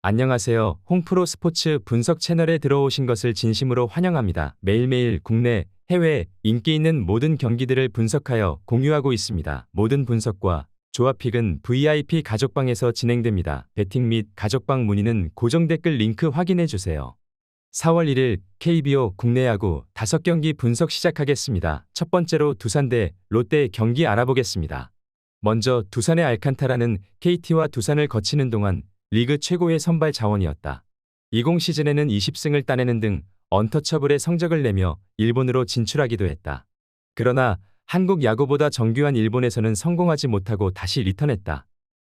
안녕하세요. 홍프로 스포츠 분석 채널에 들어오신 것을 진심으로 환영합니다. 매일매일 국내, 해외 인기 있는 모든 경기들을 분석하여 공유하고 있습니다. 모든 분석과 조합픽은 VIP 가족방에서 진행됩니다. 배팅 및 가족방 문의는 고정 댓글 링크 확인해 주세요. 4월 1일 KBO 국내 야구 5경기 분석 시작하겠습니다. 첫 번째로 두산 대 롯데 경기 알아보겠습니다. 먼저 두산의 알칸타라는 KT와 두산을 거치는 동안 리그 최고의 선발 자원이었다. 20 시즌에는 20승을 따내는 등 언터처블의 성적을 내며 일본으로 진출하기도 했다. 그러나 한국 야구보다 정교한 일본에서는 성공하지 못하고 다시 리턴했다.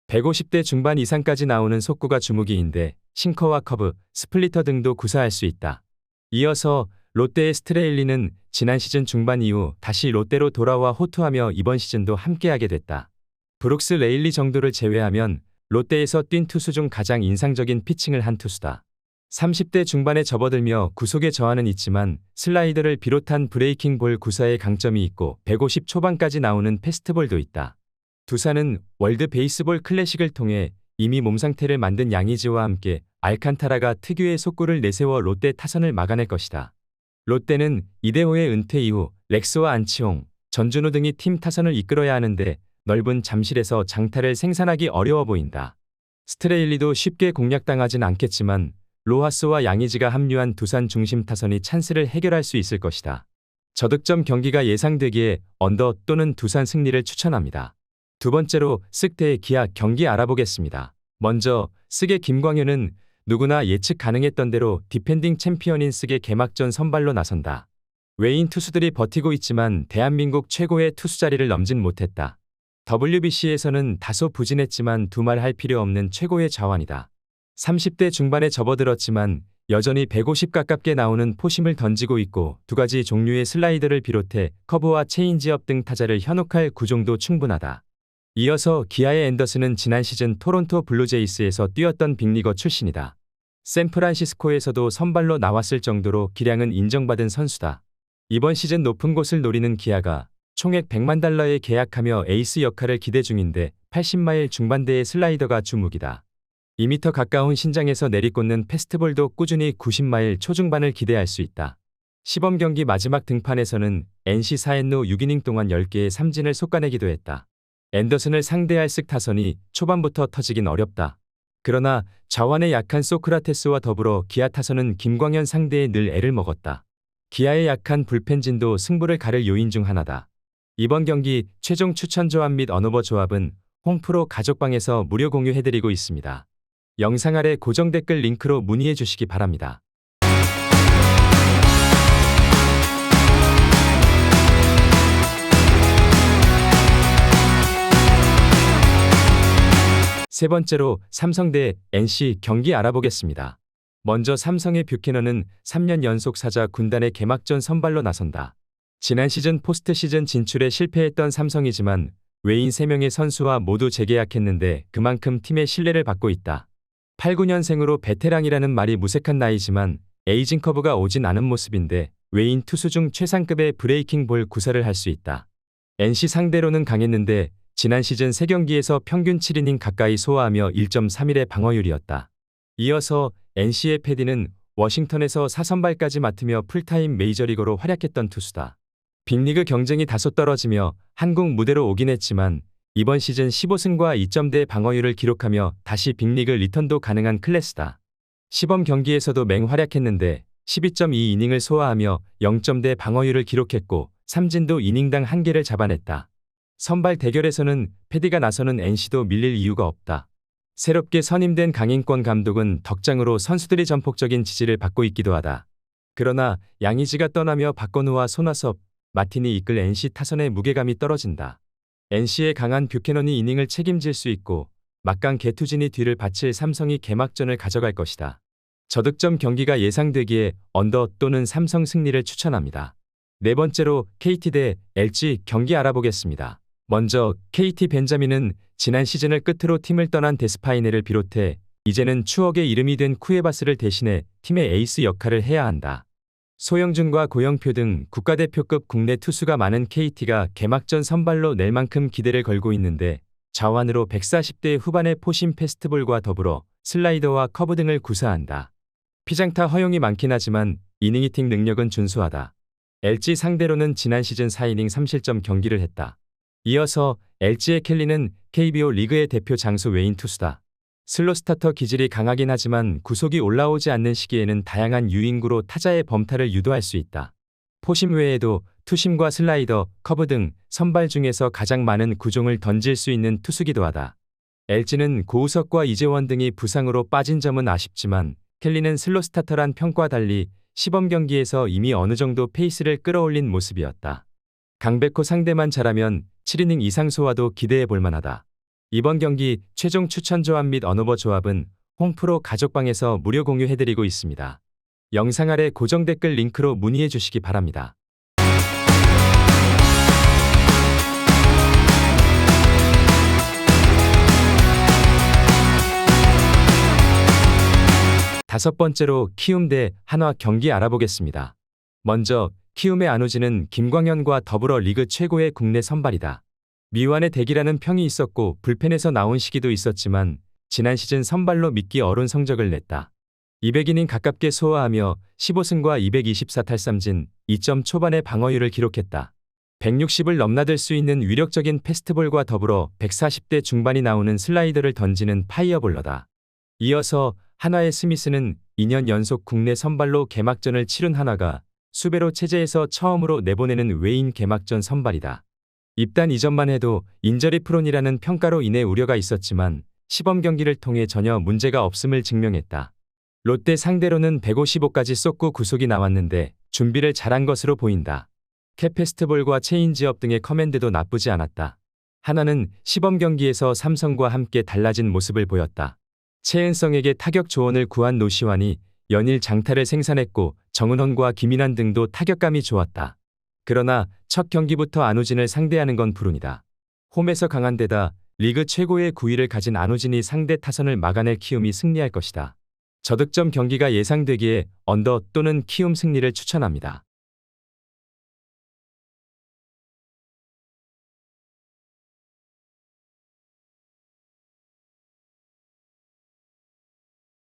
150대 중반 이상까지 나오는 속구가 주무기인데 싱커와 커브, 스플리터 등도 구사할 수 있다. 이어서 롯데의 스트레일리는 지난 시즌 중반 이후 다시 롯데로 돌아와 호투하며 이번 시즌도 함께하게 됐다. 브룩스 레일리 정도를 제외하면 롯데에서 뛴 투수 중 가장 인상적인 피칭을 한 투수다. 30대 중반에 접어들며 구속의 저하는 있지만 슬라이더를 비롯한 브레이킹 볼 구사에 강점이 있고 150 초반까지 나오는 패스트볼도 있다. 두산은 월드 베이스볼 클래식을 통해 이미 몸 상태를 만든 양의지와 함께 알칸타라가 특유의 속구를 내세워 롯데 타선을 막아낼 것이다. 롯데는 이대호의 은퇴 이후 렉스와 안치홍, 전준우 등이 팀 타선을 이끌어야 하는데 넓은 잠실에서 장타를 생산하기 어려워 보인다. 스트레일리도 쉽게 공략당하진 않겠지만 로하스와 양의지가 합류한 두산 중심 타선이 찬스를 해결할 수 있을 것이다. 저득점 경기가 예상되기에 언더 또는 두산 승리를 추천합니다. 두 번째로 쓱 대 기아 경기 알아보겠습니다. 먼저 쓱의 김광현은 누구나 예측 가능했던 대로 디펜딩 챔피언인 쓱의 개막전 선발로 나선다. 외인 투수들이 버티고 있지만 대한민국 최고의 투수 자리를 넘진 못했다. WBC에서는 다소 부진했지만 두말할 필요 없는 최고의 자원이다. 30대 중반에 접어들었지만 여전히 150 가깝게 나오는 포심을 던지고 있고 두 가지 종류의 슬라이더를 비롯해 커브와 체인지업 등 타자를 현혹할 구종도 충분하다. 이어서 기아의 앤더슨은 지난 시즌 토론토 블루제이스에서 뛰었던 빅리거 출신이다. 샌프란시스코에서도 선발로 나왔을 정도로 기량은 인정받은 선수다. 이번 시즌 높은 곳을 노리는 기아가 총액 100만 달러에 계약하며 에이스 역할을 기대 중인데 80마일 중반대의 슬라이더가 주목이다. 2m 가까운 신장에서 내리꽂는 패스트볼도 꾸준히 90마일 초중반을 기대할 수 있다. 시범 경기 마지막 등판에서는 NC 4회로 6이닝 동안 10개의 삼진을 솎아내기도 했다. 앤더슨을 상대할 쓱 타선이 초반부터 터지긴 어렵다. 그러나 자완에 약한 소크라테스와 더불어 기아 타선은 김광현 상대에 늘 애를 먹었다. 기아의 약한 불펜진도 승부를 가를 요인 중 하나다. 이번 경기 최종 추천 조합 및 언오버 조합은 홍프로 가족방에서 무료 공유해드리고 있습니다. 영상 아래 고정 댓글 링크로 문의해 주시기 바랍니다. 세 번째로 삼성 대 NC 경기 알아보겠습니다. 먼저 삼성의 뷰캐넌은 3년 연속 사자 군단의 개막전 선발로 나선다. 지난 시즌 포스트 시즌 진출에 실패했던 삼성이지만 외인 3명의 선수와 모두 재계약했는데 그만큼 팀의 신뢰를 받고 있다. 89년생으로 베테랑이라는 말이 무색한 나이지만 에이징 커브가 오진 않은 모습인데 외인 투수 중 최상급의 브레이킹 볼 구사를 할 수 있다. NC 상대로는 강했는데 지난 시즌 3경기에서 평균 7이닝 가까이 소화하며 1.31의 방어율이었다. 이어서 NC의 패디는 워싱턴에서 4선발까지 맡으며 풀타임 메이저리거로 활약했던 투수다. 빅리그 경쟁이 다소 떨어지며 한국 무대로 오긴 했지만 이번 시즌 15승과 2점대 방어율을 기록하며 다시 빅리그 리턴도 가능한 클래스다. 시범 경기에서도 맹활약했는데 12.2이닝을 소화하며 0점대 방어율을 기록했고 삼진도 이닝당 1개를 잡아냈다. 선발 대결에서는 패디가 나서는 NC도 밀릴 이유가 없다. 새롭게 선임된 강인권 감독은 덕장으로 선수들이 전폭적인 지지를 받고 있기도 하다. 그러나 양의지가 떠나며 박건우와 손아섭, 마틴이 이끌 NC 타선의 무게감이 떨어진다. NC의 강한 뷰캐넌이 이닝을 책임질 수 있고 막강 개투진이 뒤를 바칠 삼성이 개막전을 가져갈 것이다. 저득점 경기가 예상되기에 언더 또는 삼성 승리를 추천합니다. 네 번째로 KT 대 LG 경기 알아보겠습니다. 먼저 KT 벤자민은 지난 시즌을 끝으로 팀을 떠난 데스파이네를 비롯해 이제는 추억의 이름이 된 쿠에바스를 대신해 팀의 에이스 역할을 해야 한다. 소영준과 고영표 등 국가대표급 국내 투수가 많은 KT가 개막전 선발로 낼 만큼 기대를 걸고 있는데 좌완으로 140대 후반의 포심 패스트볼과 더불어 슬라이더와 커브 등을 구사한다. 피장타 허용이 많긴 하지만 이닝 히팅 능력은 준수하다. LG 상대로는 지난 시즌 4이닝 3실점 경기를 했다. 이어서 LG의 켈리는 KBO 리그의 대표 장수 외인 투수다. 슬로 스타터 기질이 강하긴 하지만 구속이 올라오지 않는 시기에는 다양한 유인구로 타자의 범타를 유도할 수 있다. 포심 외에도 투심과 슬라이더, 커브 등 선발 중에서 가장 많은 구종을 던질 수 있는 투수기도 하다. LG는 고우석과 이재원 등이 부상으로 빠진 점은 아쉽지만 켈리는 슬로 스타터란 평가와 달리 시범 경기에서 이미 어느 정도 페이스를 끌어올린 모습이었다. 강백호 상대만 잘하면 7이닝 이상 소화도 기대해 볼 만하다. 이번 경기 최종 추천 조합 및 언오버 조합은 홈프로 가족방에서 무료 공유해드리고 있습니다. 영상 아래 고정 댓글 링크로 문의해 주시기 바랍니다. 다섯 번째로 키움 대 한화 경기 알아보겠습니다. 먼저 키움의 안우진은 김광현과 더불어 리그 최고의 국내 선발이다. 미완의 대기라는 평이 있었고 불펜에서 나온 시기도 있었지만 지난 시즌 선발로 믿기 어려운 성적을 냈다. 200이닝 가깝게 소화하며 15승과 224탈삼진, 2점 초반의 방어율을 기록했다. 160을 넘나들 수 있는 위력적인 패스트볼과 더불어 140대 중반이 나오는 슬라이더를 던지는 파이어볼러다. 이어서 한화의 스미스는 2년 연속 국내 선발로 개막전을 치른 한화가 수베로 체제에서 처음으로 내보내는 외인 개막전 선발이다. 입단 이전만 해도 인저리 프론이라는 평가로 인해 우려가 있었지만 시범 경기를 통해 전혀 문제가 없음을 증명했다. 롯데 상대로는 155까지 쏟고 구속이 나왔는데 준비를 잘한 것으로 보인다. 캡페스트볼과 체인지업 등의 커맨드도 나쁘지 않았다. 한화는 시범 경기에서 삼성과 함께 달라진 모습을 보였다. 최은성에게 타격 조언을 구한 노시환이 연일 장타를 생산했고 정은원과 김인환 등도 타격감이 좋았다. 그러나 첫 경기부터 안우진을 상대하는 건 불운이다. 홈에서 강한 데다 리그 최고의 구위를 가진 안우진이 상대 타선을 막아낼 키움이 승리할 것이다. 저득점 경기가 예상되기에 언더 또는 키움 승리를 추천합니다.